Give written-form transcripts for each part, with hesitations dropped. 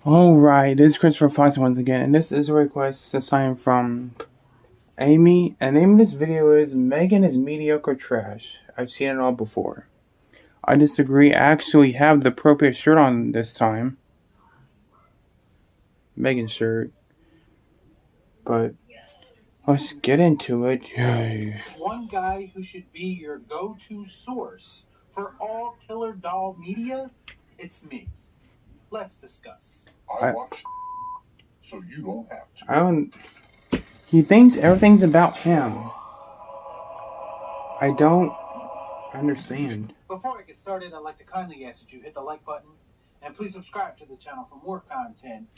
Alright, this is Christopher Fox once again, and this is a request assigned from Amy, and the name of this video is m3gan is mediocre trash. I've seen it all before. I disagree. I actually have the appropriate shirt on this time. m3gan shirt. But let's get into it. Yay. One guy who should be your go-to source for all killer doll media, it's me. Let's discuss. I watch, so you don't have to. I don't. He thinks everything's about him. I don't understand. Before I get started, I'd like to kindly ask that you hit the like button and please subscribe to the channel for more content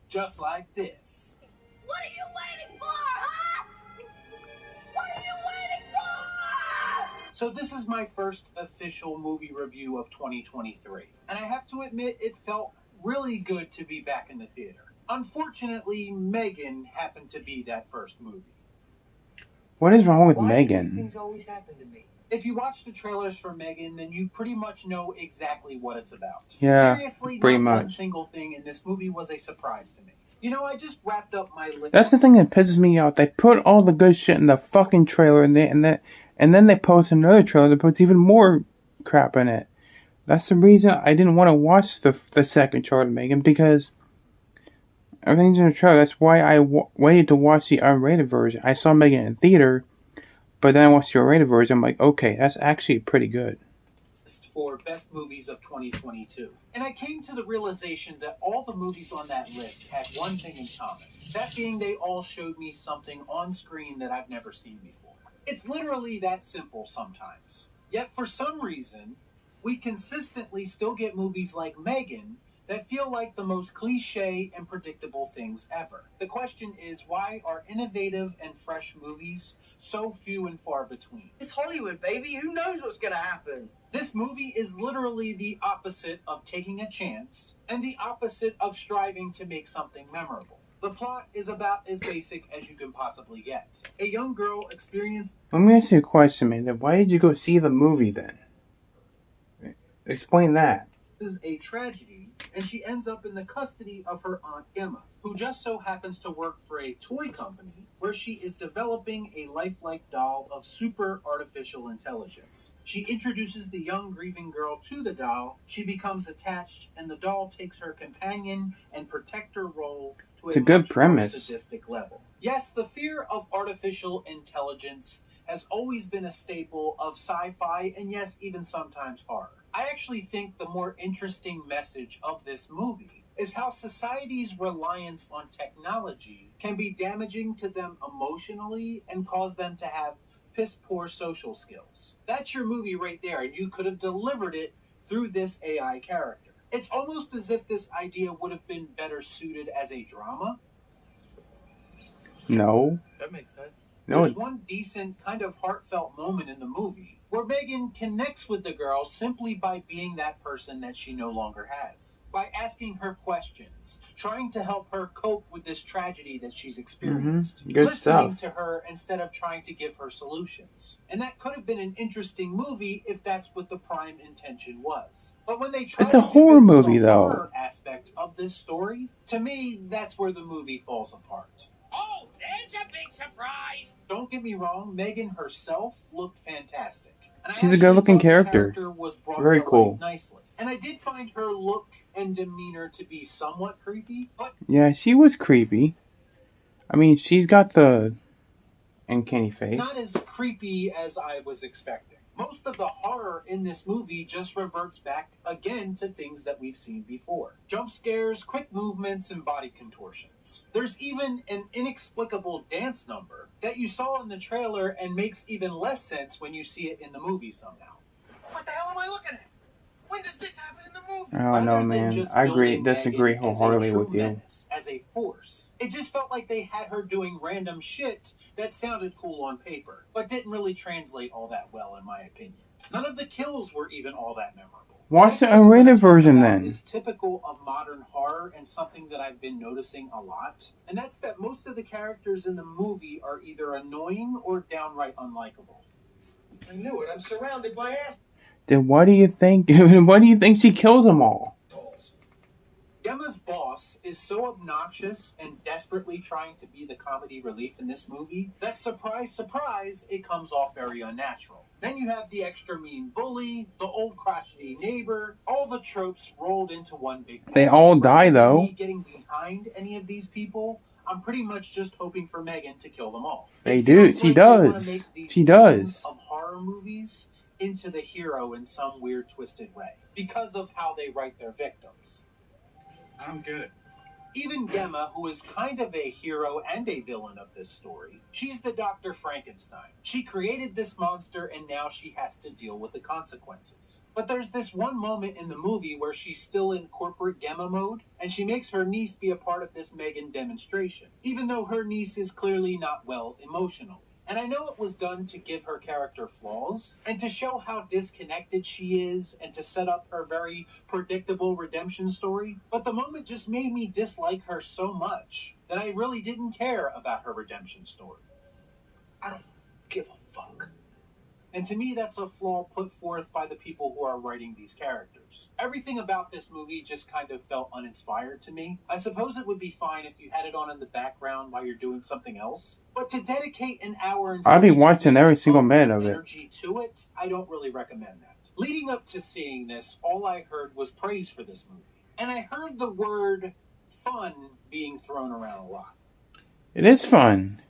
just like this. What are you waiting for, huh? What are you waiting for? So this is my first official movie review of 2023, and I have to admit it felt really good to be back in the theater. Unfortunately, m3gan happened to be that first movie. What is wrong with Why do these m3gan? things always happen to me? If you watch the trailers for m3gan, then you pretty much know exactly what it's about. Yeah, Seriously, pretty not one much. single thing in this movie was a surprise to me. You know, I just wrapped up my list. That's the thing that pisses me off. They put all the good shit in the fucking trailer, and then they post another trailer that puts even more crap in it. That's the reason I didn't want to watch the second trailer of m3gan, because everything's in the trailer. That's why I waited to watch the unrated version. I saw m3gan in theater, but then I watched the unrated version. I'm like, okay, that's actually pretty good. For best movies of 2022. And I came to the realization that all the movies on that list had one thing in common. That being, they all showed me something on screen that I've never seen before. It's literally that simple sometimes. Yet for some reason, we consistently still get movies like m3gan that feel like the most cliche and predictable things ever. The question is, why are innovative and fresh movies so few and far between? It's Hollywood, baby. Who knows what's gonna happen? This movie is literally the opposite of taking a chance and the opposite of striving to make something memorable. The plot is about as basic as you can possibly get. A young girl experiences... Let me ask you a question, man. Then why did you go see the movie then? Explain that. a tragedy, and she ends up in the custody of her Aunt Emma, who just so happens to work for a toy company where she is developing a lifelike doll of super artificial intelligence. She introduces the young grieving girl to the doll, she becomes attached, and the doll takes her companion and protector role to It's a good much more premise. sadistic level. Yes, the fear of artificial intelligence has always been a staple of sci-fi, and yes, even sometimes horror. I actually think the more interesting message of this movie is how society's reliance on technology can be damaging to them emotionally and cause them to have piss-poor social skills. That's your movie right there, and you could have delivered it through this AI character. It's almost as if this idea would have been better suited as a drama. No. That makes sense. No. There's one decent, kind of heartfelt moment in the movie where m3gan connects with the girl simply by being that person that she no longer has. By asking her questions, trying to help her cope with this tragedy that she's experienced. Good Listening stuff. to her instead of trying to give her solutions. And that could have been an interesting movie if that's what the prime intention was. But when they tried It's a to horror convince movie, the though. horror aspect of this story, to me, that's where the movie falls apart. Oh, there's a big surprise. Don't get me wrong, m3gan herself looked fantastic. And I She's a actually good-looking thought the character. was brought Very to cool. life nicely. And I did find her look and demeanor to be somewhat creepy, but Yeah, she was creepy. I mean, she's got the uncanny face. not as creepy as I was expecting. Most of the horror in this movie just reverts back again to things that we've seen before. Jump scares, quick movements, and body contortions. There's even an inexplicable dance number that you saw in the trailer and makes even less sense when you see it in the movie somehow. What the hell am I looking at? When does this happen in the movie? I don't know, Rather than man. just I agree, building disagree m3gan as a wholeheartedly true with you. menace, as a force. It just felt like they had her doing random shit that sounded cool on paper, but didn't really translate all that well, in my opinion. None of the kills were even all that memorable. Watch the Actually, what unrated I'm talking version about then. is typical of modern horror and something that I've been noticing a lot, and that's that most of the characters in the movie are either annoying or downright unlikable. I knew it. I'm surrounded by assholes. Then why do you think? Why do you think she kills them all? Gemma's boss is so obnoxious and desperately trying to be the comedy relief in this movie that, surprise, surprise, it comes off very unnatural. Then you have the extra mean bully, the old crotchety neighbor, all the tropes rolled into one big thing. They all die, Rather than though. me getting behind any of these people, I'm pretty much just hoping for m3gan to kill them all. They It do. feels She like they wanna does. make these She villains does. of horror movies into the hero in some weird, twisted way because of how they write their victims. I don't get it. Even Gemma, who is kind of a hero and a villain of this story, she's the Dr. Frankenstein. She created this monster and now she has to deal with the consequences. But there's this one moment in the movie where she's still in corporate Gemma mode, and she makes her niece be a part of this m3gan demonstration, even though her niece is clearly not well emotionally. And I know it was done to give her character flaws, and to show how disconnected she is, and to set up her very predictable redemption story, but the moment just made me dislike her so much that I really didn't care about her redemption story. I don't give a fuck. And to me, that's a flaw put forth by the people who are writing these characters. Everything about this movie just kind of felt uninspired to me. I suppose it would be fine if you had it on in the background while you're doing something else, but to dedicate an hour and I'll be 42 watching every minutes single minute of it. energy to it, I don't really recommend that. Leading up to seeing this, all I heard was praise for this movie. And I heard the word fun being thrown around a lot. It is fun.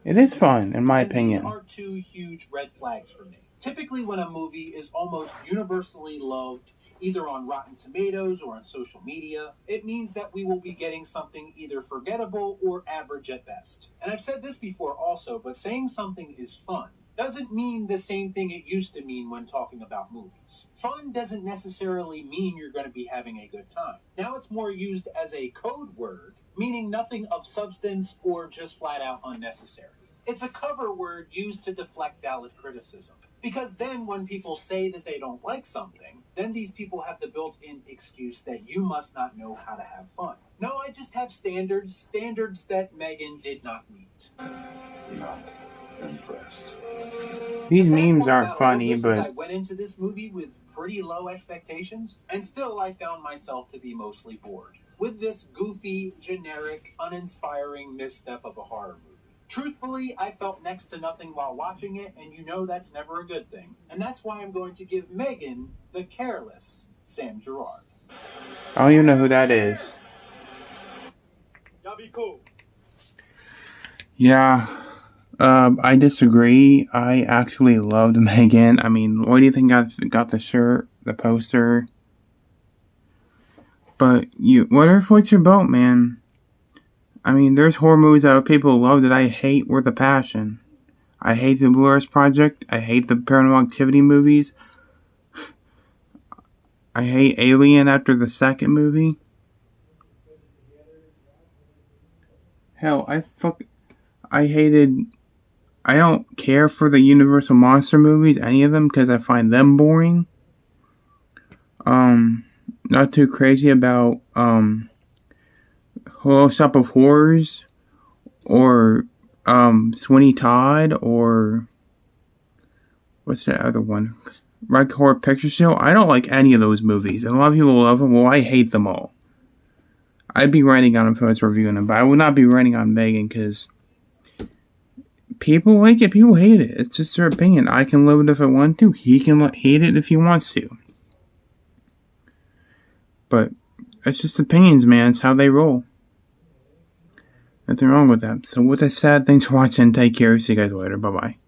It is fun, in my opinion. These are two huge red flags for me. Typically, when a movie is almost universally loved, either on Rotten Tomatoes or on social media, it means that we will be getting something either forgettable or average at best. And I've said this before also, but saying something is fun doesn't mean the same thing it used to mean when talking about movies. Fun doesn't necessarily mean you're going to be having a good time. Now it's more used as a code word, meaning nothing of substance or just flat out unnecessary. It's a cover word used to deflect valid criticism. Because then when people say that they don't like something, then these people have the built-in excuse that you must not know how to have fun. No, I just have standards that m3gan did not meet. Not impressed. These The sad memes part aren't about funny, all this is I but went into this movie with pretty low expectations, and still I found myself to be mostly bored with this goofy, generic, uninspiring misstep of a horror movie. Truthfully, I felt next to nothing while watching it, and you know that's never a good thing. And that's why I'm going to give m3gan the careless Sam Gerard. I don't even know who that is. Y'all be cool. Yeah, I disagree. I actually loved m3gan. I mean, what do you think got the shirt, the poster? But whatever floats your boat, man. I mean, there's horror movies that people love that I hate with a passion. I hate the Blue Earth Project. I hate the Paranormal Activity movies. I hate Alien after the second movie. Hell, I don't care for the Universal Monster movies, any of them, because I find them boring. Not too crazy about, Whole Shop of Horrors, or, Sweeney Todd, or, what's that other one? Rocky Horror Picture Show. I don't like any of those movies, and a lot of people love them. Well, I hate them all. I'd be writing on them if I was reviewing them, but I would not be writing on m3gan, because people like it, people hate it. It's just their opinion. I can love it if I want to. He can hate it if he wants to. But it's just opinions, man. It's how they roll. Nothing wrong with that. So with that said, thanks for watching. Take care. See you guys later. Bye-bye.